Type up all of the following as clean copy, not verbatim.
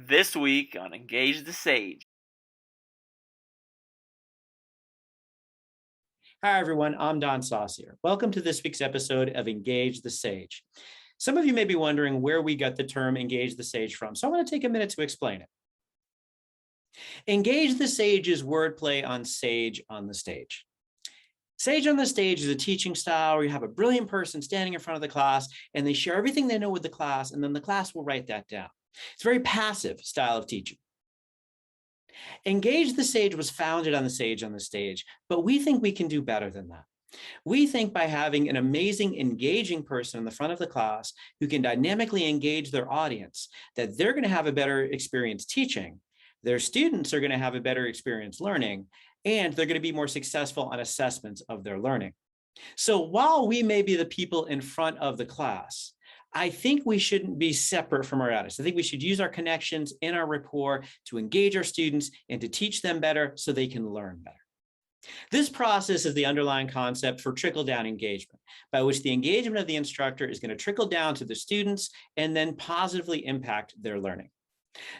This week on Engage the Sage. Hi, everyone. I'm Don Saucier. Welcome to this week's episode of Engage the Sage. Some of you may be wondering where we got the term Engage the Sage from, so I want to take a minute to explain it. Engage the Sage is wordplay on sage on the stage. Sage on the stage is a teaching style where you have a brilliant person standing in front of the class and they share everything they know with the class, and then the class will write that down. It's a very passive style of teaching. Engage the Sage was founded on the sage on the stage, but we think we can do better than that. We think by having an amazing, engaging person in the front of the class who can dynamically engage their audience, that they're going to have a better experience teaching, their students are going to have a better experience learning, and they're going to be more successful on assessments of their learning. So while we may be the people in front of the class, I think we shouldn't be separate from our audience. I think we should use our connections in our rapport to engage our students and to teach them better so they can learn better. This process is the underlying concept for trickle-down engagement, by which the engagement of the instructor is going to trickle down to the students and then positively impact their learning.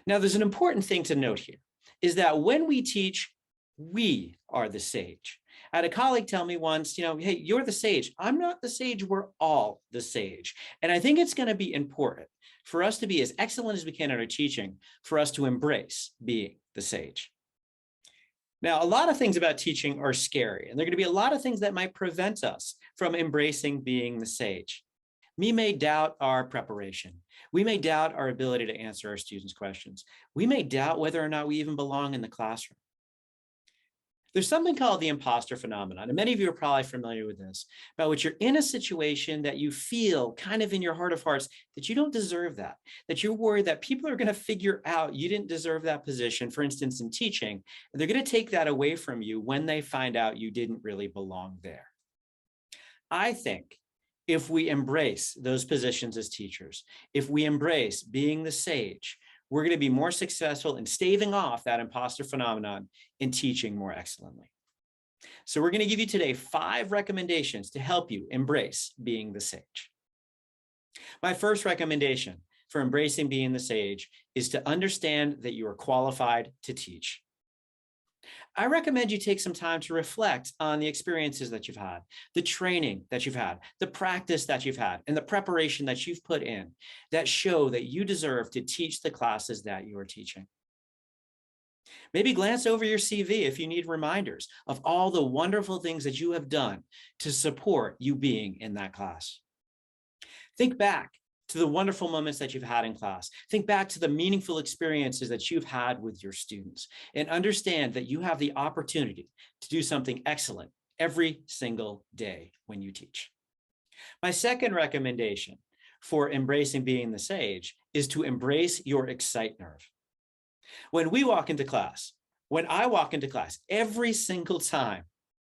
Now, there's an important thing to note here, is that when we teach, we are the sage. I had a colleague tell me once, hey, you're the sage. I'm not the sage, we're all the sage. And I think it's going to be important for us to be as excellent as we can in our teaching, for us to embrace being the sage. Now, a lot of things about teaching are scary, and there are going to be a lot of things that might prevent us from embracing being the sage. We may doubt our preparation. We may doubt our ability to answer our students' questions. We may doubt whether or not we even belong in the classroom. There's something called the imposter phenomenon, and many of you are probably familiar with this, about which you're in a situation that you feel kind of in your heart of hearts that you don't deserve that you're worried that people are going to figure out you didn't deserve that position, for instance, in teaching, and they're going to take that away from you when they find out you didn't really belong there. I think if we embrace those positions as teachers, if we embrace being the sage, we're going to be more successful in staving off that imposter phenomenon and teaching more excellently. So we're going to give you today 5 recommendations to help you embrace being the sage. My first recommendation for embracing being the sage is to understand that you are qualified to teach. I recommend you take some time to reflect on the experiences that you've had, the training that you've had, the practice that you've had, and the preparation that you've put in that show that you deserve to teach the classes that you are teaching. Maybe glance over your CV if you need reminders of all the wonderful things that you have done to support you being in that class. Think back to the wonderful moments that you've had in class. Think back to the meaningful experiences that you've had with your students, and understand that you have the opportunity to do something excellent every single day when you teach. My second recommendation for embracing being the sage is to embrace your excite nerve. When we walk into class, when I walk into class, every single time,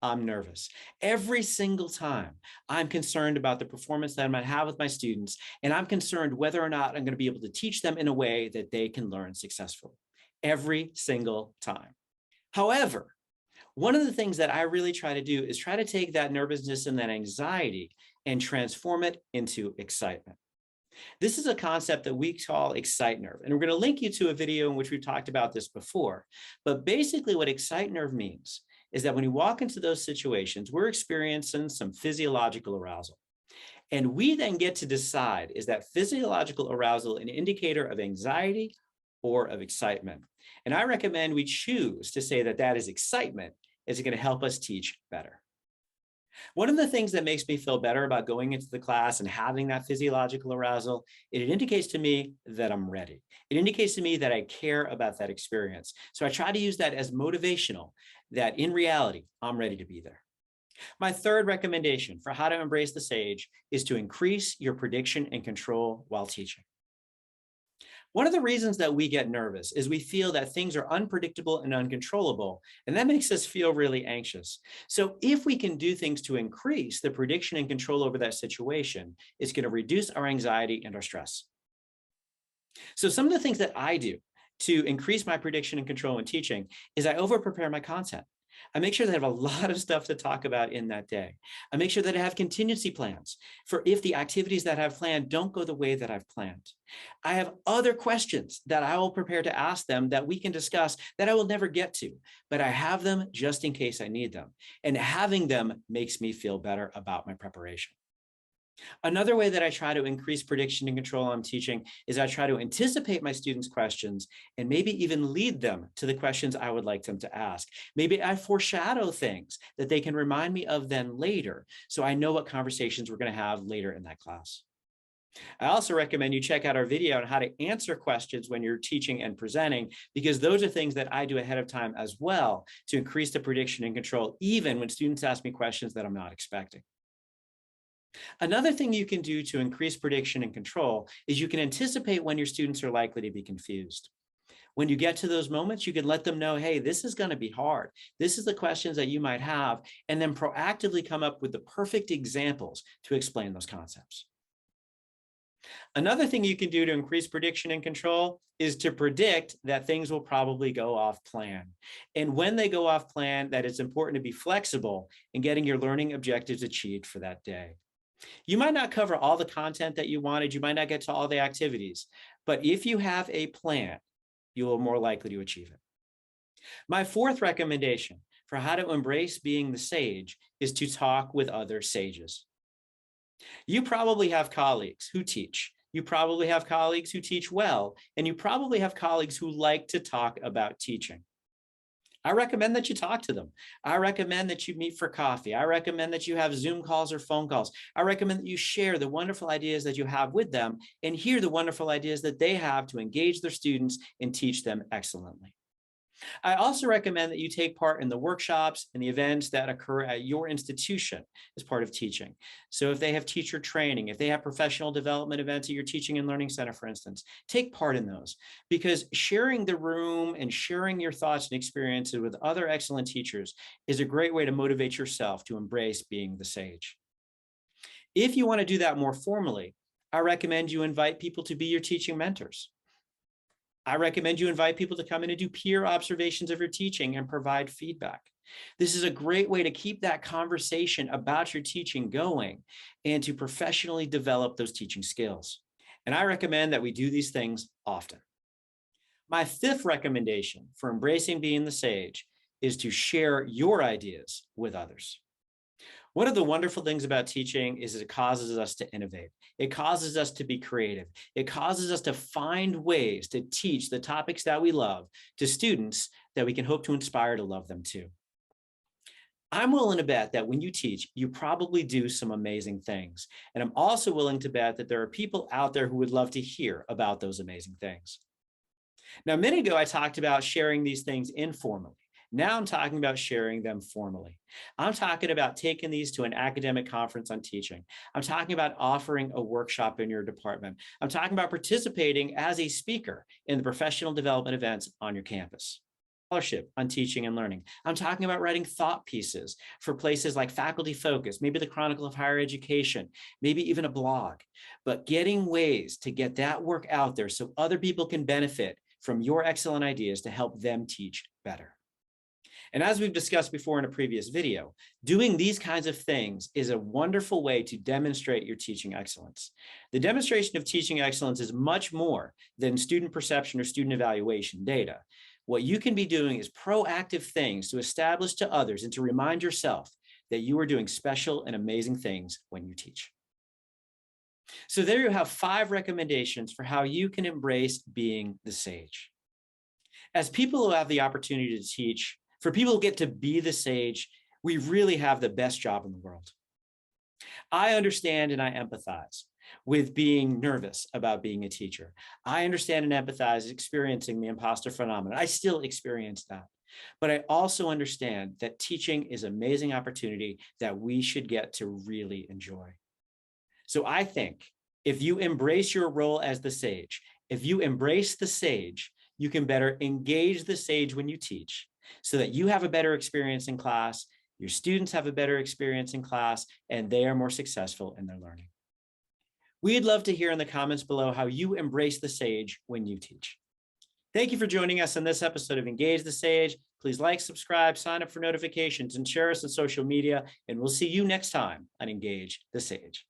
I'm nervous. Every single time I'm concerned about the performance that I might have with my students, and I'm concerned whether or not I'm going to be able to teach them in a way that they can learn successfully. Every single time. However, one of the things that I really try to do is try to take that nervousness and that anxiety and transform it into excitement. This is a concept that we call excite nerve, and we're going to link you to a video in which we've talked about this before. But basically what excite nerve means is that when you walk into those situations, we're experiencing some physiological arousal. And we then get to decide, is that physiological arousal an indicator of anxiety or of excitement? And I recommend we choose to say that that is excitement, is going to help us teach better. One of the things that makes me feel better about going into the class and having that physiological arousal, it indicates to me that I'm ready. It indicates to me that I care about that experience. So I try to use that as motivational, that in reality, I'm ready to be there. My third recommendation for how to embrace the sage is to increase your prediction and control while teaching. One of the reasons that we get nervous is we feel that things are unpredictable and uncontrollable, and that makes us feel really anxious. So if we can do things to increase the prediction and control over that situation, it's going to reduce our anxiety and our stress. So some of the things that I do to increase my prediction and control in teaching is I overprepare my content. I make sure that I have a lot of stuff to talk about in that day. I make sure that I have contingency plans for if the activities that I've planned don't go the way that I've planned. I have other questions that I will prepare to ask them that we can discuss that I will never get to, but I have them just in case I need them. And having them makes me feel better about my preparation. Another way that I try to increase prediction and control I'm teaching is I try to anticipate my students' questions and maybe even lead them to the questions I would like them to ask. Maybe I foreshadow things that they can remind me of then later, so I know what conversations we're going to have later in that class. I also recommend you check out our video on how to answer questions when you're teaching and presenting, because those are things that I do ahead of time as well to increase the prediction and control, even when students ask me questions that I'm not expecting. Another thing you can do to increase prediction and control is you can anticipate when your students are likely to be confused. When you get to those moments, you can let them know, hey, this is going to be hard. This is the questions that you might have, and then proactively come up with the perfect examples to explain those concepts. Another thing you can do to increase prediction and control is to predict that things will probably go off plan. And when they go off plan, that it's important to be flexible in getting your learning objectives achieved for that day. You might not cover all the content that you wanted. You might not get to all the activities, but if you have a plan, you will more likely to achieve it. My fourth recommendation for how to embrace being the sage is to talk with other sages. You probably have colleagues who teach. You probably have colleagues who teach well, and you probably have colleagues who like to talk about teaching. I recommend that you talk to them. I recommend that you meet for coffee. I recommend that you have Zoom calls or phone calls. I recommend that you share the wonderful ideas that you have with them and hear the wonderful ideas that they have to engage their students and teach them excellently. I also recommend that you take part in the workshops and the events that occur at your institution as part of teaching. So if they have teacher training, if they have professional development events at your teaching and learning center, for instance, take part in those, because sharing the room and sharing your thoughts and experiences with other excellent teachers is a great way to motivate yourself to embrace being the sage. If you want to do that more formally, I recommend you invite people to be your teaching mentors. I recommend you invite people to come in and do peer observations of your teaching and provide feedback. This is a great way to keep that conversation about your teaching going and to professionally develop those teaching skills. And I recommend that we do these things often. My fifth recommendation for embracing being the sage is to share your ideas with others. One of the wonderful things about teaching is it causes us to innovate. It causes us to be creative. It causes us to find ways to teach the topics that we love to students that we can hope to inspire to love them too. I'm willing to bet that when you teach, you probably do some amazing things. And I'm also willing to bet that there are people out there who would love to hear about those amazing things. Now, a minute ago, I talked about sharing these things informally. Now I'm talking about sharing them formally. I'm talking about taking these to an academic conference on teaching. I'm talking about offering a workshop in your department. I'm talking about participating as a speaker in the professional development events on your campus. Scholarship on teaching and learning. I'm talking about writing thought pieces for places like Faculty Focus, maybe the Chronicle of Higher Education, maybe even a blog, but getting ways to get that work out there so other people can benefit from your excellent ideas to help them teach better. And as we've discussed before in a previous video, doing these kinds of things is a wonderful way to demonstrate your teaching excellence. The demonstration of teaching excellence is much more than student perception or student evaluation data. What you can be doing is proactive things to establish to others and to remind yourself that you are doing special and amazing things when you teach. So there you have 5 recommendations for how you can embrace being the sage. As people who have the opportunity to teach, for people who get to be the sage, we really have the best job in the world. I understand and I empathize with being nervous about being a teacher. I understand and empathize experiencing the imposter phenomenon. I still experience that. But I also understand that teaching is an amazing opportunity that we should get to really enjoy. So I think if you embrace your role as the sage, if you embrace the sage, you can better engage the sage when you teach, so that you have a better experience in class, your students have a better experience in class, and they are more successful in their learning. We'd love to hear in the comments below how you embrace the sage when you teach. Thank you for joining us on this episode of Engage the Sage. Please like, subscribe, sign up for notifications, and share us on social media. And we'll see you next time on Engage the Sage.